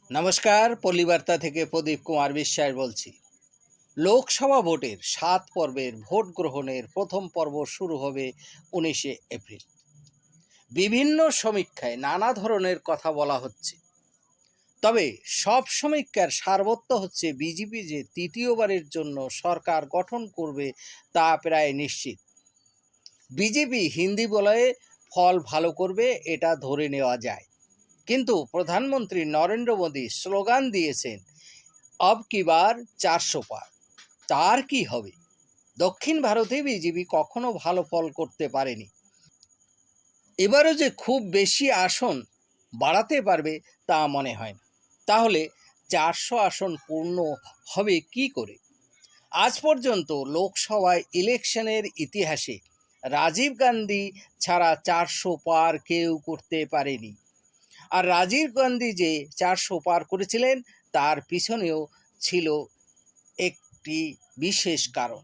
নমস্কার, পল্লীবার্তা থেকে প্রদীপ কুমার বিশ্বাস বলছি। লোকসভা ভোটের ৭ পর্বের ভোট গ্রহণের প্রথম পর্ব শুরু হবে ১৯শে এপ্রিল। বিভিন্ন সমীক্ষায় নানা ধরনের কথা বলা হচ্ছে, তবে সব সমীক্ষার সারবত্য হচ্ছে বিজেপি যে তৃতীয়বারের জন্য সরকার গঠন করবে তা প্রায় নিশ্চিত। বিজেপি হিন্দি বলয়ে ফল ভালো করবে এটা ধরে নেওয়া যায়, কিন্তু প্রধানমন্ত্রী নরেন্দ্র মোদী স্লোগান দিয়েছেন अब की बार 400 পার। তার কি হবে? দক্ষিণ ভারতে বিজেপি কখনো ভালো ফল করতে পারেনি, এবারও যে খুব বেশি আসন বাড়াতে পারবে তা মনে হয় না। তাহলে 400 আসন পূর্ণ হবে কি করে? আজ পর্যন্ত লোকসভায় ইলেকশনের ইতিহাসে রাজীব গান্ধী ছাড়া 400 পার কেউ করতে পারেনি। আর রাজীব গান্ধী যে 400 পার করেছিলেন তার পিছনেও ছিল একটি বিশেষ কারণ,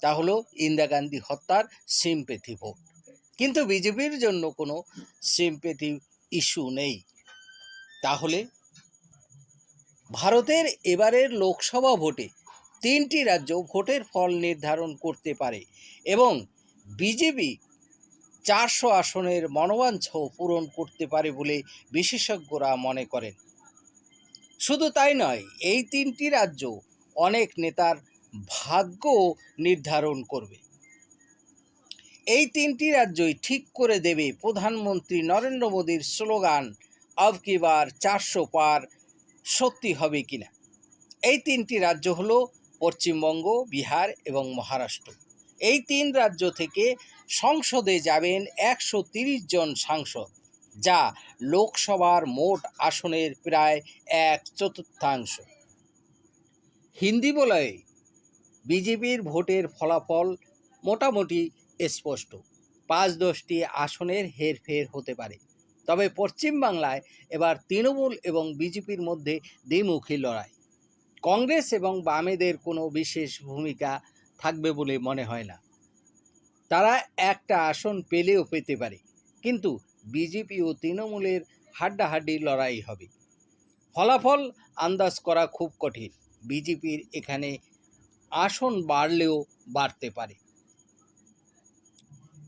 তা হলো ইন্দিরা গান্ধী হত্যার সিম্প্যাথি ভোট। কিন্তু বিজেপির জন্য কোনো সিম্প্যাথি ইস্যু নেই। তাহলে ভারতের এবারের লোকসভা ভোটে 3টি রাজ্য ভোটের ফল নির্ধারণ করতে পারে এবং বিজেপি 400 আসনের মনোবাঞ্ছাও পূরণ করতে পারে বলে বিশেষজ্ঞরা মনে করেন। শুধু তাই নয়, এই 3টি রাজ্য অনেক নেতার ভাগ্য নির্ধারণ করবে। এই 3টি রাজ্যই ঠিক করে দেবে প্রধানমন্ত্রী নরেন্দ্র মোদীর স্লোগান अब की बार 400 পার সত্যি হবে কিনা। এই 3টি রাজ্য হলো পশ্চিমবঙ্গ, বিহার এবং মহারাষ্ট্র। এই 3 রাজ্য থেকে সংসদে যাবেন 130 জন সাংসদ, যা লোকসভার মোট আসনের প্রায় 1/4। হিন্দি বলয়ে বিজেপির ভোটের ফলাফল মোটামুটি স্পষ্ট। 5-10টি আসনের হেরফের হতে পারে। তবে পশ্চিমবাংলায় এবার তৃণমূল এবং বিজেপির মধ্যে দ্বিমুখী লড়াই। কংগ্রেস এবং বামেদের কোনো বিশেষ ভূমিকা থাকবে বলে মনে হয় না। তারা একটা আসন পেলেও পেতে পারে, কিন্তু বিজেপি ও তৃণমূলের হাড্ডাহাড্ডি লড়াই হবে। ফলাফল আন্দাজ করা খুব কঠিন। বিজেপির এখানে আসন বাড়লেও বাড়তে পারে।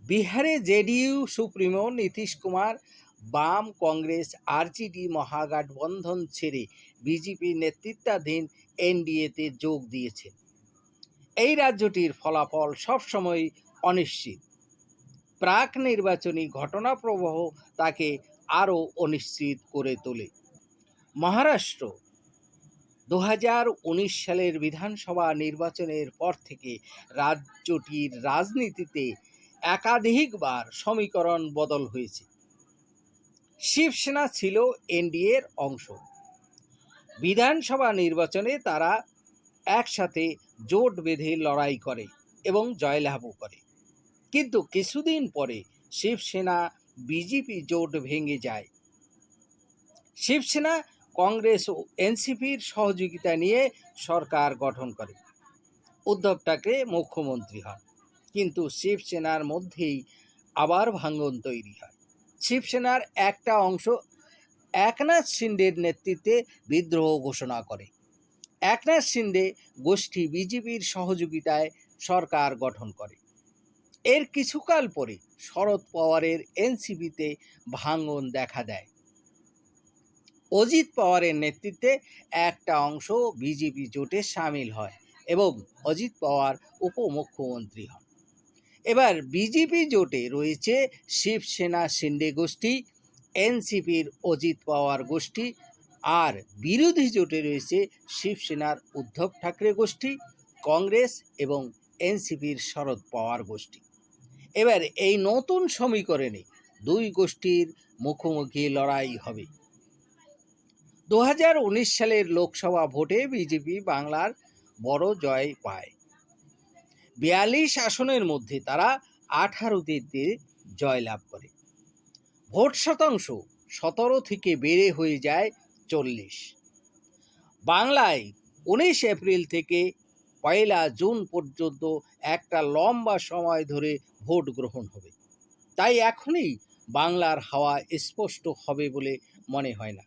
বিহারে জেডিইউ সুপ্রিমো নীতিশ কুমার বাম কংগ্রেস আরজেডি মহাগঠবন্ধন ছেড়ে বিজেপি নেতৃত্বাধীন এনডিএতে যোগ দিয়েছেন। এই রাজ্যটির ফলাফল সবসময় অনিশ্চিত। প্রাক নির্বাচনী ঘটনাপ্রবাহ তাকে আরও অনিশ্চিত করে তোলে। মহারাষ্ট্র 2019 সালের বিধানসভা নির্বাচনের পর থেকে রাজ্যটির রাজনীতিতে একাধিকবার সমীকরণ বদল হয়েছে। শিবসেনা ছিল এনডিএর অংশ। বিধানসভা নির্বাচনে তারা একসাথে জোট বেঁধে লড়াই করে এবং জয়লাভও করে, কিন্তু কিছুদিন পরে শিবসেনা বিজেপি জোট ভেঙে যায়। শিবসেনা কংগ্রেস ও এনসিপির সহযোগিতা নিয়ে সরকার গঠন করে। উদ্ধব ঠাকরে মুখ্যমন্ত্রী হন, কিন্তু শিবসেনার মধ্যেই আবার ভাঙন তৈরি হয়। শিবসেনার একটা অংশ একনাথ শিন্ডের নেতৃত্বে বিদ্রোহ ঘোষণা করে। একনাথ শিন্ডে গোষ্ঠী বিজেপির সহযোগিতায় সরকার গঠন করে। এর কিছুকাল পরে শরদ পাওয়ারের এনসিপিতে ভাঙন দেখা দেয়। অজিত পাওয়ারের নেতৃত্বে একটা অংশ বিজেপি জোটে সামিল হয় এবং অজিত পাওয়ার উপমুখ্যমন্ত্রী হন। এবার বিজেপি জোটে রয়েছে শিবসেনা শিন্ডে গোষ্ঠী, এনসিপির অজিত পাওয়ার গোষ্ঠী, আর বিরোধী জোটে রয়েছে শিবসেনার উদ্ধব ঠাকরে গোষ্ঠী, কংগ্রেস এবং এনসিপির শরদ পাওয়ার গোষ্ঠী। এবার এই নতুন সমীকরণে দুই গোষ্ঠীর মুখোমুখি লড়াই হবে। 2019 সালের লোকসভা ভোটে বিজেপি বাংলার বড় জয় পায়। 42 আসনের মধ্যে তারা 18তে জয়লাভ করে। ভোট শতাংশ 17 থেকে বেড়ে হয়ে যায় 40। বাংলায় 19 এপ্রিল থেকে 1 জুন পর্যন্ত একটা লম্বা সময় ধরে ভোট গ্রহণ হবে। তাই এখনই বাংলার হাওয়া স্পষ্ট হবে বলে মনে হয় না।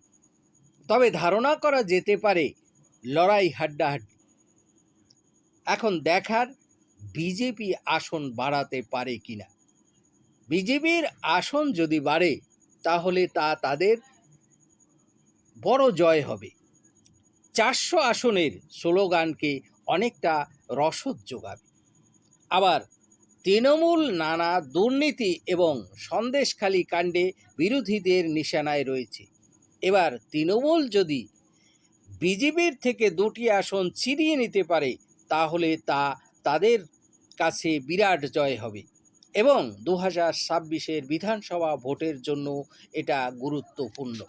তবে ধারণা করা যেতে পারে লড়াই হাড্ডাহাড্ডি। এখন দেখার বিজেপি আসন বাড়াতে পারে কিনা। বিজেপির আসন যদি বাড়ে তাহলে তা তাদের বড় জয় হবে। 400 আসনের স্লোগানকে অনেকটা রসদ যোগাবে। আবার তৃণমূল নানা দুর্নীতি এবং সন্দেশখালী কাণ্ডে বিরোধীদের নিশানায় রয়েছে। এবার তৃণমূল যদি বিজেপির থেকে 2টি আসন ছিনিয়ে নিতে পারে তাহলে তা তাদের কাছে বিরাট জয় হবে এবং 2026-এর বিধানসভা ভোটের জন্য এটা গুরুত্বপূর্ণ।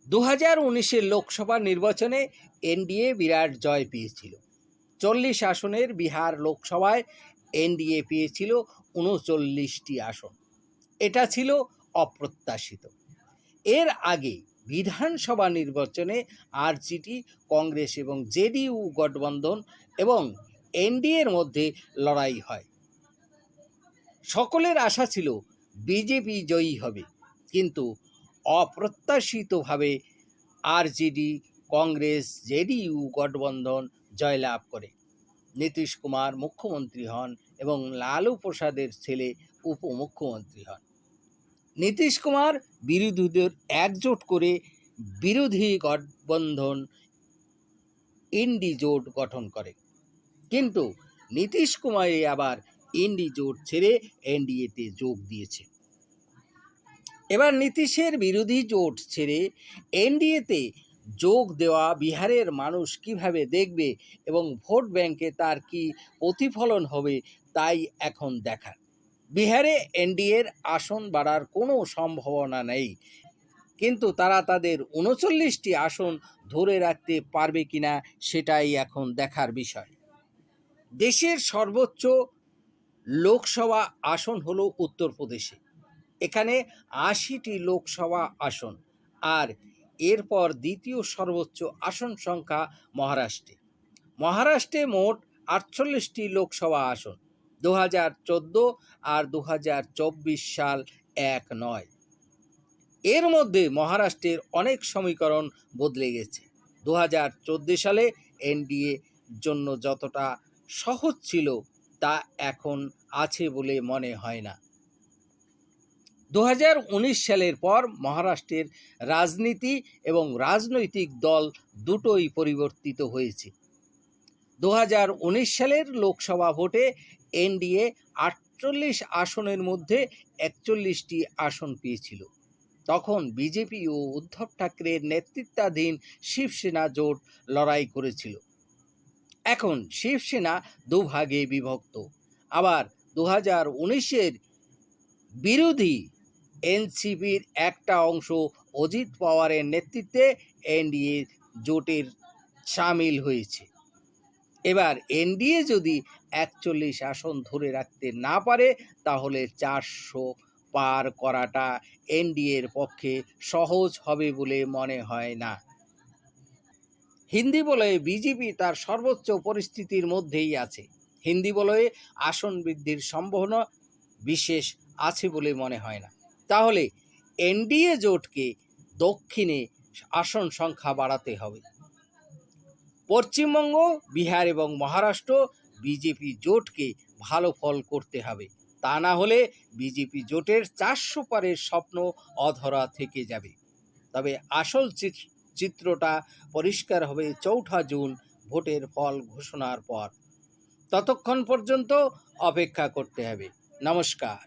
2019-এর লোকসভা নির্বাচনে এনডিএ বিরাট জয় পেয়েছিল। 40 আসনের বিহার লোকসভায় এনডিএ পেয়েছিল 39টি আসন। এটা ছিল অপ্রত্যাশিত। এর আগে বিধানসভা নির্বাচনে আরজেডি, কংগ্রেস এবং জেডিইউ গঠবন্ধন এবং এনডিএর মধ্যে লড়াই হয়। সকলের আশা ছিল বিজেপি জয়ী হবে, কিন্তু অপ্রত্যাশিতভাবে আরজেডি, কংগ্রেস, জেডিইউ গঠবন্ধন জয়লাভ করে। নীতিশ কুমার মুখ্যমন্ত্রী হন এবং লালু প্রসাদের ছেলে উপমুখ্যমন্ত্রী হন। নীতিশ কুমার বিরোধীদের একজোট করে বিরোধী গঠবন্ধন ইন্ডি জোট গঠন করে, কিন্তু নীতিশ কুমার আবার ইন্ডি জোট ছেড়ে এনডিএতে যোগ দিয়েছে। এবার নীতিশের বিরোধী জোট ছেড়ে এনডিএতে যোগ দেওয়া বিহারের মানুষ কিভাবে দেখবে এবং ভোট ব্যাংকে তার কি প্রতিফলন হবে তাই এখন দেখার। বিহারে এনডিএর আসন বাড়ার কোনো সম্ভাবনা নেই, কিন্তু তারা তাদের 39টি আসন ধরে রাখতে পারবে কিনা সেটাই এখন দেখার বিষয়। দেশের সর্বোচ্চ লোকসভা আসন হলো উত্তরপ্রদেশে। এখানে 80টি লোকসভা আসন, আর এরপর দ্বিতীয় সর্বোচ্চ আসন সংখ্যা মহারাষ্ট্রে। মহারাষ্ট্রে মোট 48টি লোকসভা আসন। 2014 আর 2024 সাল এক নয়। এর মধ্যে মহারাষ্ট্রের অনেক সমীকরণ বদলে গেছে। 2014 সালে এনডিএ জন্য যতটা সহজ ছিল তা এখন আছে বলে মনে হয় না। 2019 সালের পর মহারাষ্ট্রের রাজনীতি এবং রাজনৈতিক দল দুটোই পরিবর্তিত হয়েছে। 2019 সালের লোকসভা ভোটে এনডিএ 48 আসনের মধ্যে 41টি আসন পেয়েছিল। তখন বিজেপি ও উদ্ধব ঠাকরের নেতৃত্বাধীন শিবসেনা জোট লড়াই করেছিল। এখন শিবসেনা দুভাগে বিভক্ত। আবার 2019-এর বিরোধী এনসিপির একটা অংশ অজিত পাওয়ারের নেতৃত্বে এনডিএ জোটের সামিল হয়েছে। এবার এনডিএ যদি 41 আসন ধরে রাখতে না পারে তাহলে 400 পার করাটা এনডিএর পক্ষে সহজ হবে বলে মনে হয় না। হিন্দি বলয়ে বিজেপি তার সর্বোচ্চ পরিস্থিতির মধ্যেই আছে। হিন্দি বলয়ে আসন বৃদ্ধির সম্ভাবনা বিশেষ আছে বলে মনে হয় না। তাহলে এনডিএ জোটকে দক্ষিণে আসন সংখ্যা বাড়াতে হবে। পশ্চিমবঙ্গ, বিহার এবং মহারাষ্ট্র বিজেপি জোটকে ভালো ফল করতে হবে, তা না হলে বিজেপি জোটের 400 পারের স্বপ্ন অধরা থেকে যাবে। তবে আসল চিত্রটা পরিষ্কার হবে 4 জুন ভোটের ফল ঘোষণার পর। ততক্ষণ পর্যন্ত অপেক্ষা করতে হবে। নমস্কার।